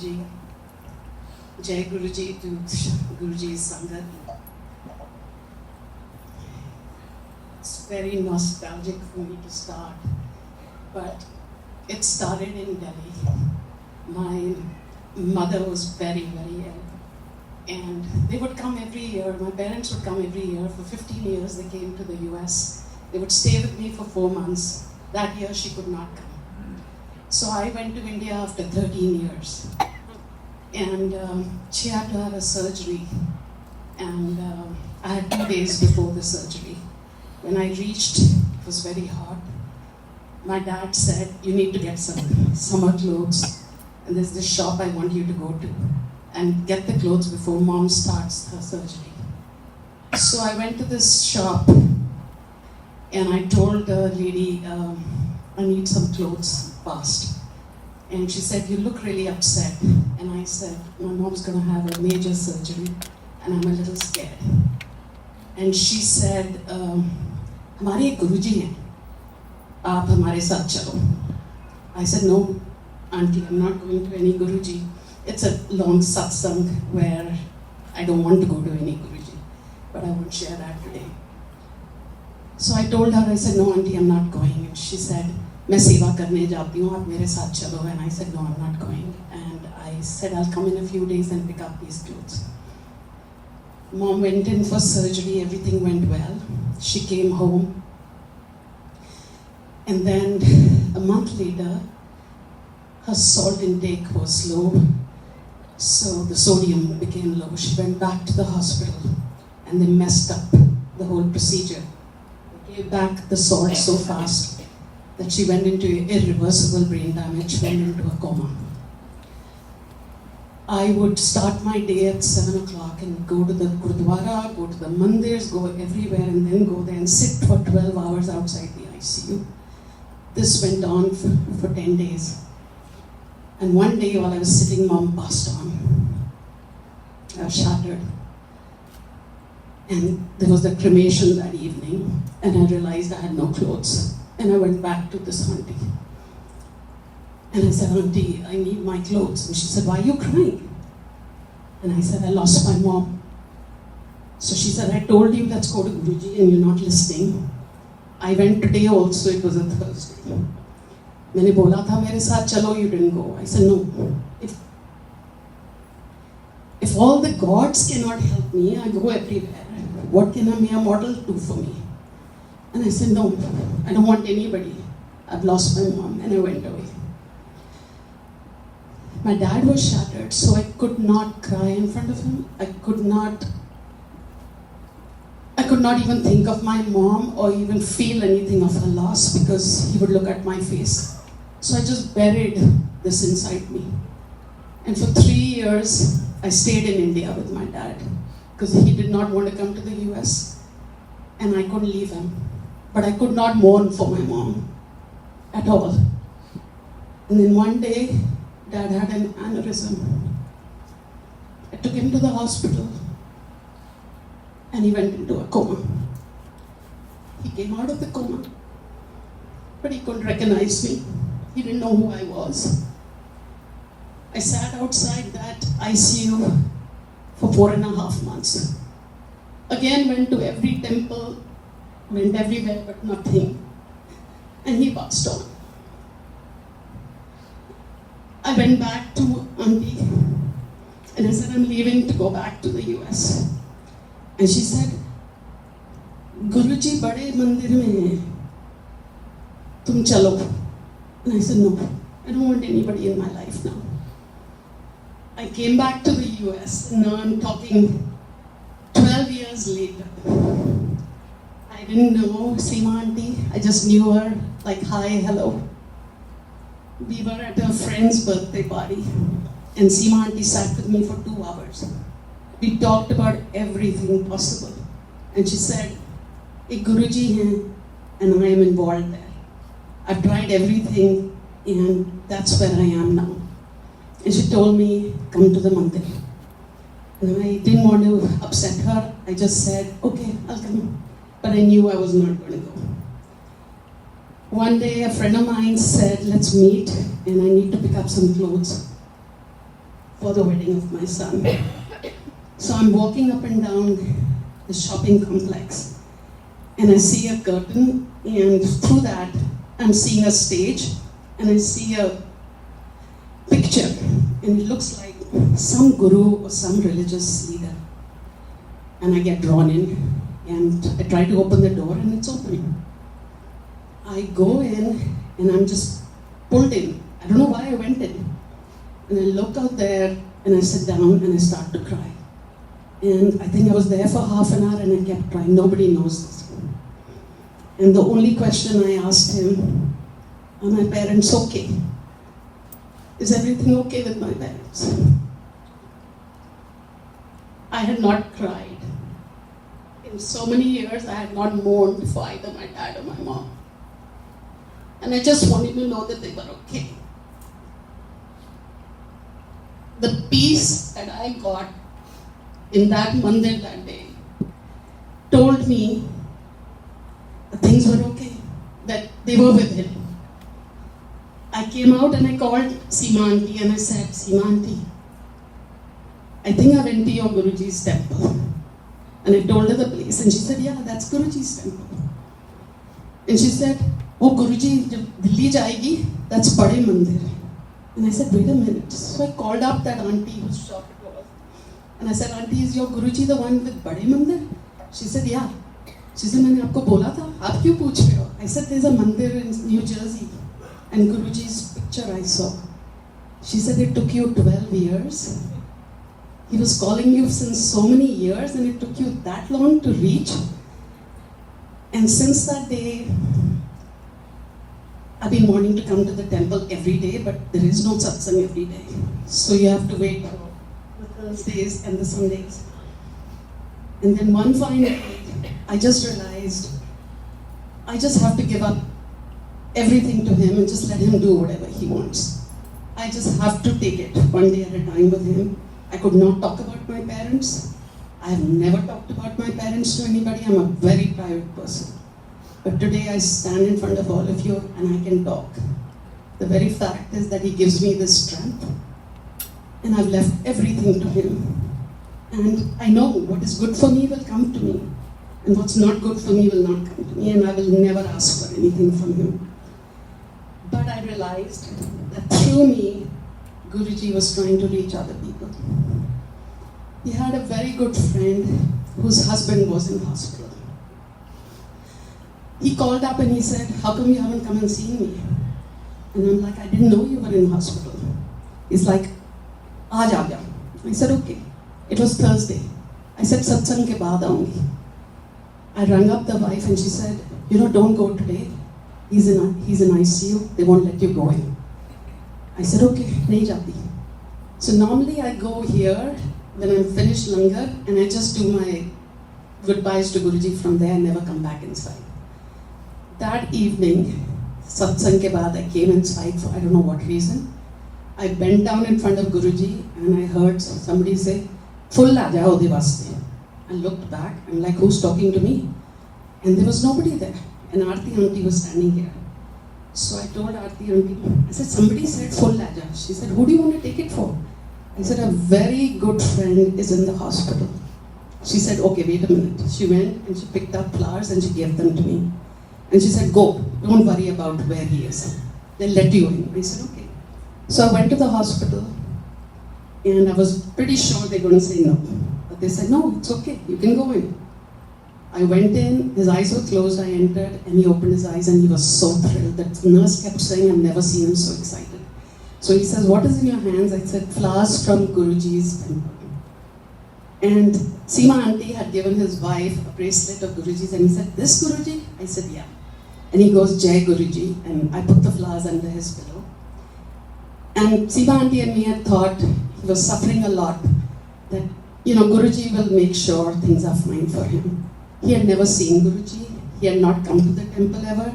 Guruji. Jai Guruji to Guruji's Sangat. It's very nostalgic for me to start, but it started in Delhi. My mother was very, very ill, and they would come every year. My parents would come every year. For 15 years, they came to the US. They would stay with me for 4 months. That year, she could not come. So I went to India after 13 years. And she had to have a surgery. And I had 2 days before the surgery. When I reached, it was very hot. My dad said, you need to get some summer clothes. And there's this shop I want you to go to. And get the clothes before mom starts her surgery. So I went to this shop. And I told the lady, I need some clothes fast. And she said, you look really upset. And I said, my mom's gonna have a major surgery and I'm a little scared. And she said, हमारे एक गुरुजी हैं, आप हमारे साथ चलो. I said, no, Aunty, I'm not going to any Guruji. It's a long Satsang where I don't want to go to any Guruji. But I won't share that today. So I told her, I said, no, Aunty, I'm not going. And she said, मैं सेवा करने जाती हूँ, आप मेरे साथ चलो. And I said, no, I'm not going. And I said, I'll come in a few days and pick up these clothes. Mom went in for surgery, everything went well. She came home. And then a month later, her salt intake was low. So the sodium became low. She went back to the hospital and they messed up the whole procedure. They gave back the salt so fast that she went into irreversible brain damage, went into a coma. I would start my day at 7 o'clock and go to the Gurdwara, go to the mandirs, go everywhere and then go there and sit for 12 hours outside the ICU. This went on for 10 days. And one day while I was sitting, Mom passed on. I was shattered. And there was the cremation that evening and I realized I had no clothes. And I went back to this auntie. And I said, Auntie, I need my clothes. And she said, why are you crying? And I said, I lost my mom. So she said, I told you, let's go to Guruji, and you're not listening. I went today also, it was a Thursday. मैंने बोला था मेरे साथ चलो, you didn't go. I said, no. If all the gods cannot help me, I go everywhere. What can a mere mortal do for me? And I said, no, I don't want anybody. I've lost my mom, and I went away. My dad was shattered, so I could not cry in front of him. I could not even think of my mom or even feel anything of her loss because he would look at my face. So I just buried this inside me. And for 3 years, I stayed in India with my dad because he did not want to come to the US and I couldn't leave him. But I could not mourn for my mom at all. And then one day, Dad had an aneurysm. I took him to the hospital and he went into a coma. He came out of the coma, but he couldn't recognize me. He didn't know who I was. I sat outside that ICU for 4.5 months. Again, went to every temple, went everywhere, but nothing. And he passed on. I went back to Aunty and I said, I'm leaving to go back to the US. And she said, Guruji bade mandir mein hai. Tum chalo. And I said, no, I don't want anybody in my life now. I came back to the US and now I'm talking 12 years later. I didn't know Seema Aunty. I just knew her like, hi, hello. We were at a friend's birthday party and Seema Aunty sat with me for 2 hours. We talked about everything possible. And she said, ek Guruji hai and I am involved there. I've tried everything and that's where I am now. And she told me, come to the mandir. And I didn't want to upset her. I just said, okay, I'll come. But I knew I was not going to go. One day a friend of mine said, let's meet and I need to pick up some clothes. for the wedding of my son. So I'm walking up and down the shopping complex, and I see a curtain, and through that I'm seeing a stage, and I see a picture, and it looks like some guru or some religious leader. And I get drawn in, and I try to open the door, and it's open. I go in, and I'm just pulled in. I don't know why I went in. And I look out there, and I sit down, and I start to cry. And I think I was there for half an hour, and I kept crying. Nobody knows this. And the only question I asked him, are my parents okay? Is everything okay with my parents? I had not cried. In so many years, I had not mourned for either my dad or my mom. And I just wanted to know that they were okay. The peace that I got in that mandir that day told me that things were okay, that they were with him. I came out and I called Seema Aunty and I said, Seema Aunty, I think I went to your Guruji's temple. And I told her the place, and she said, yeah, that's Guruji's temple. And she said, oh, Guruji, Delhi jayegi, that's Bade Mandir. And I said, wait a minute. So I called up that auntie whose shop it was. And I said, Aunty, is your Guruji the one with Bade Mandir? She said, yeah. She said, मैंने आपको बोला था, आप क्यों पूछ रहे हो? I said, there's a mandir in New Jersey. And Guruji's picture I saw. She said, it took you 12 years. He was calling you since so many years, and it took you that long to reach. And since that day, I've been wanting to come to the temple every day, but there is no satsang every day. So you have to wait for the Thursdays and the Sundays. And then one fine day, I just realized I just have to give up everything to him and just let him do whatever he wants. I just have to take it one day at a time with him. I could not talk about my parents. I have never talked about my parents to anybody. I'm a very private person. But today I stand in front of all of you and I can talk. The very fact is that he gives me this strength, and I've left everything to him. And I know what is good for me will come to me, and what's not good for me will not come to me, and I will never ask for anything from him. But I realized that through me, Guruji was trying to reach other people. He had a very good friend whose husband was in hospital. He called up and he said, how come you haven't come and seen me? And I'm like, I didn't know you were in hospital. He's like, aaj aa gaya. I said, okay. It was Thursday. I said, Satsang ke baad aaungi. I rang up the wife and she said, don't go today. He's in ICU. They won't let you go in. I said, okay, nahi jati. So normally I go here when I'm finished langar and I just do my goodbyes to Guruji from there and never come back inside. That evening, Satsang ke baad, I came inside for I don't know what reason. I bent down in front of Guruji and I heard somebody say, full aa jao de vaste. I looked back, I'm like, who's talking to me? And there was nobody there. And Aunty was standing here. So I told Aunty, I said, somebody said full aa jao. She said, who do you want to take it for? I said, a very good friend is in the hospital. She said, okay, wait a minute. She went and she picked up flowers and she gave them to me. And she said, go, don't worry about where he is. They'll let you in. I said, okay. So I went to the hospital and I was pretty sure they were going to say no. But they said, no, it's okay, you can go in. I went in, his eyes were closed, I entered, and he opened his eyes and he was so thrilled. That nurse kept saying, I've never seen him so excited. So he says, what is in your hands? I said, flowers from Guruji's temple. And Seema Aunty had given his wife a bracelet of Guruji's and he said, this Guruji? I said, yeah. And he goes, Jai Guruji, and I put the flowers under his pillow. And Seema Aunty and me had thought he was suffering a lot, that, Guruji will make sure things are fine for him. He had never seen Guruji, he had not come to the temple ever,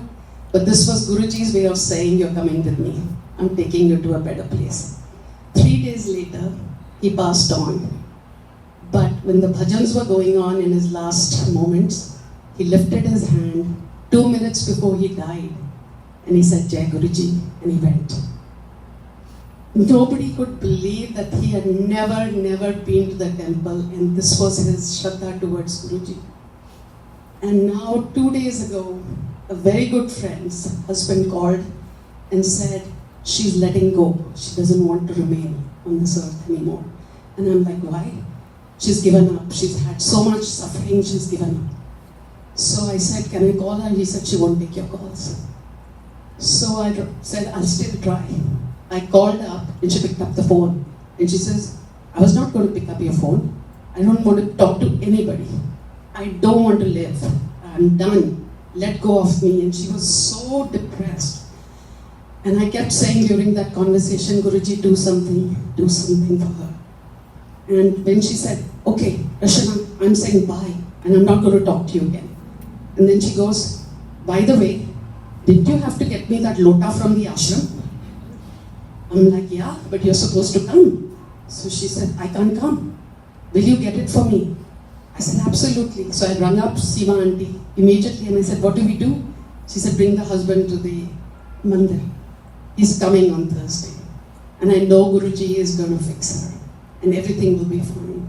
but this was Guruji's way of saying, you're coming with me, I'm taking you to a better place. 3 days later, he passed on. But when the bhajans were going on in his last moments, he lifted his hand 2 minutes before he died, and he said, Jai Guruji, and he went. Nobody could believe that he had never been to the temple, and this was his Shraddha towards Guruji. And now 2 days ago, a very good friend's husband called and said, she's letting go. She doesn't want to remain on this earth anymore. And I'm like, why? She's given up. She's had so much suffering, she's given up. So I said, can I call her? He said, she won't take your calls. So I said, I'll still try. I called up and she picked up the phone. And she says, I was not going to pick up your phone. I don't want to talk to anybody. I don't want to live. I'm done. Let go of me. And she was so depressed. And I kept saying during that conversation, Guruji, do something for her. And when she said, okay, Rashima, I'm saying bye, and I'm not going to talk to you again. And then she goes, by the way, didn't you have to get me that lota from the ashram? I'm like, yeah, but you're supposed to come. So she said, I can't come. Will you get it for me? I said, absolutely. So I rang up Seema Aunty immediately and I said, what do we do? She said, bring the husband to the mandir. He's coming on Thursday. And I know Guruji is going to fix her. And everything will be fine.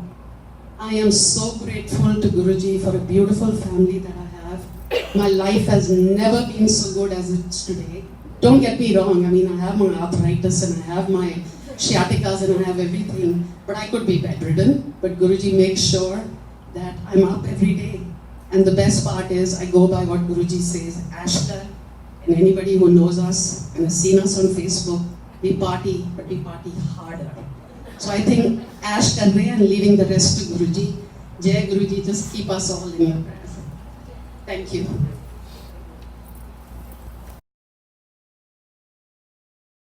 I am so grateful to Guruji for a beautiful family that I have. My life has never been so good as it's today. Don't get me wrong, I mean, I have my arthritis and I have my sciaticas and I have everything, but I could be bedridden. But Guruji makes sure that I'm up every day. And the best part is, I go by what Guruji says, Ashtar, and anybody who knows us and has seen us on Facebook, we party, but we party harder. So I think Ash Karre and leaving the rest to Guruji. Jai Guruji, just keep us all in your prayers. Thank you.